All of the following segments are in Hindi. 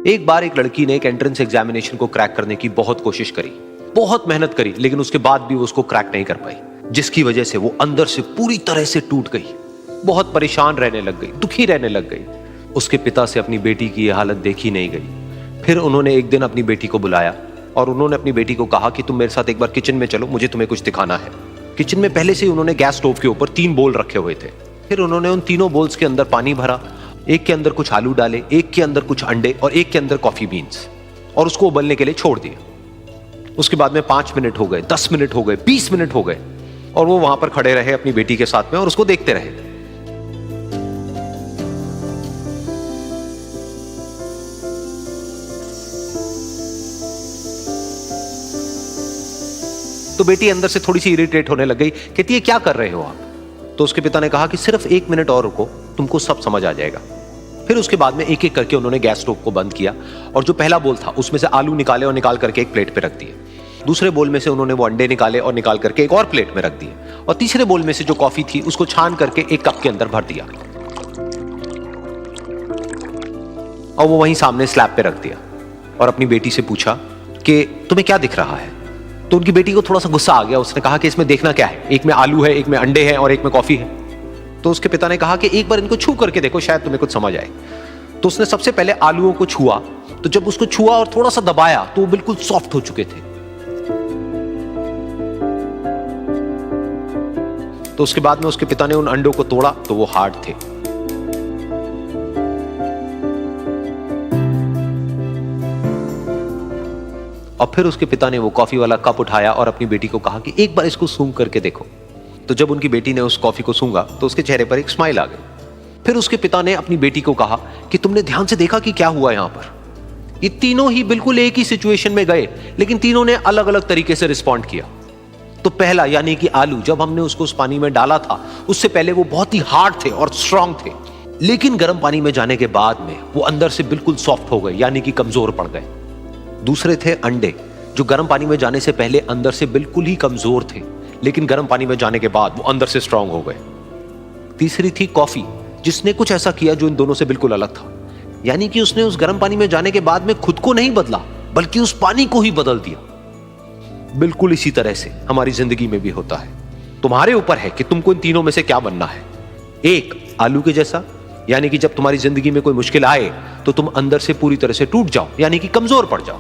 एक बार एक लड़की ने एक एंट्रेंस एग्जामिनेशन को क्रैक करने की बहुत कोशिश करी, बहुत मेहनत करी, लेकिन उसके बाद भी वो उसको क्रैक नहीं कर पाई, जिसकी वजह से वो अंदर से पूरी तरह से टूट गई, बहुत परेशान रहने लग गई, दुखी रहने लग गई। उसके पिता से अपनी बेटी की यह हालत देखी नहीं गई। फिर उन्होंने एक दिन अपनी बेटी को बुलाया और उन्होंने अपनी बेटी को कहा कि तुम मेरे साथ एक बार किचन में चलो, मुझे तुम्हें कुछ दिखाना है। किचन में पहले से ही उन्होंने गैस स्टोव के ऊपर 3 बोल रखे हुए थे। फिर उन्होंने उन तीनों बोल्स के अंदर पानी भरा, एक के अंदर कुछ आलू डाले, एक के अंदर कुछ अंडे और एक के अंदर कॉफी बीन्स, और उसको उबलने के लिए छोड़ दिया। उसके बाद में 5 मिनट हो गए, 10 मिनट हो गए, 20 मिनट हो गए, और वो वहां पर खड़े रहे अपनी बेटी के साथ में और उसको देखते रहे। तो बेटी अंदर से थोड़ी सी इरिटेट होने लग गई, कहती है क्या कर रहे हो आप? तो उसके पिता ने कहा कि सिर्फ 1 मिनट और रुको, तुमको सब समझ आ जाएगा। फिर उसके बाद में एक एक करके उन्होंने गैस स्टोव को बंद किया और जो पहला बोल था उसमें से आलू निकाले और निकाल करके एक प्लेट पे रख दिए। दूसरे बोल में से उन्होंने वो अंडे निकाले और निकाल करके एक और प्लेट में रख दिए, और तीसरे बोल में से जो कॉफी थी उसको छान करके एक कप के अंदर भर दिया और वो वहीं सामने स्लैब पे रख दिया और अपनी बेटी से पूछा कि तुम्हें क्या दिख रहा है? तो उनकी बेटी को थोड़ा सा गुस्सा आ गया। उसने कहा कि इसमें देखना क्या है, एक में आलू है, एक में अंडे हैं और एक में कॉफी है। तो उसके पिता ने कहा कि एक बार इनको छू करके देखो, शायद तुम्हें कुछ समझ आए। तो उसने सबसे पहले आलूओं को छुआ, तो जब उसको छुआ और थोड़ा सा दबाया तो वो बिल्कुल सॉफ्ट हो चुके थे। तो उसके बाद में उसके पिता ने उन अंडों को तोड़ा तो वो हार्ड थे। और फिर उसके पिता ने वो कॉफी वाला कप उठाया और अपनी बेटी को कहा कि एक बार इसको सूंघ करके देखो। तो जब उनकी बेटी ने उस कॉफी को सूंघा तो उसके चेहरे पर एक स्माइल आ गई। फिर उसके पिता ने अपनी बेटी को कहा कि तुमने ध्यान से देखा कि क्या हुआ यहां पर? ये तीनों ही बिल्कुल एक ही सिचुएशन में गए, लेकिन तीनों ने अलग अलग तरीके से रिस्पॉन्ड किया। तो पहला यानी कि आलू, जब हमने उसको उस पानी में डाला था उससे पहले वो बहुत ही हार्ड थे और स्ट्रांग थे, लेकिन गर्म पानी में जाने के बाद में वो अंदर से बिल्कुल सॉफ्ट हो गए, यानी कि कमजोर पड़ गए। दूसरे थे अंडे, जो गर्म पानी में जाने से पहले अंदर से बिल्कुल ही कमजोर थे, लेकिन गर्म पानी में जाने के बाद वो अंदर से स्ट्रांग हो गए। तीसरी थी कॉफी, जिसने कुछ ऐसा किया जो इन दोनों से बिल्कुल अलग था, यानी कि उसने उस गर्म पानी में जाने के बाद में खुद को नहीं बदला, बल्कि उस पानी को ही बदल दिया। बिल्कुल इसी तरह से हमारी जिंदगी में भी होता है। तुम्हारे ऊपर है कि तुमको इन तीनों में से क्या बनना है। एक, आलू के जैसा, यानी कि जब तुम्हारी जिंदगी में कोई मुश्किल आए तो तुम अंदर से पूरी तरह से टूट जाओ, यानी कि कमजोर पड़ जाओ।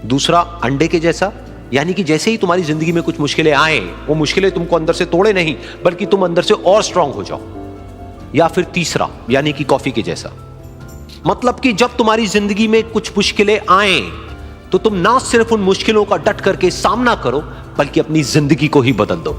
दूसरा, अंडे के जैसा, यानी कि जैसे ही तुम्हारी जिंदगी में कुछ मुश्किलें आए, वो मुश्किलें तुमको अंदर से तोड़े नहीं, बल्कि तुम अंदर से और स्ट्रांग हो जाओ। या फिर तीसरा, यानी कि कॉफी के जैसा, मतलब कि जब तुम्हारी जिंदगी में कुछ मुश्किलें आए तो तुम ना सिर्फ उन मुश्किलों का डट करके सामना करो, बल्कि अपनी जिंदगी को ही बदल दो।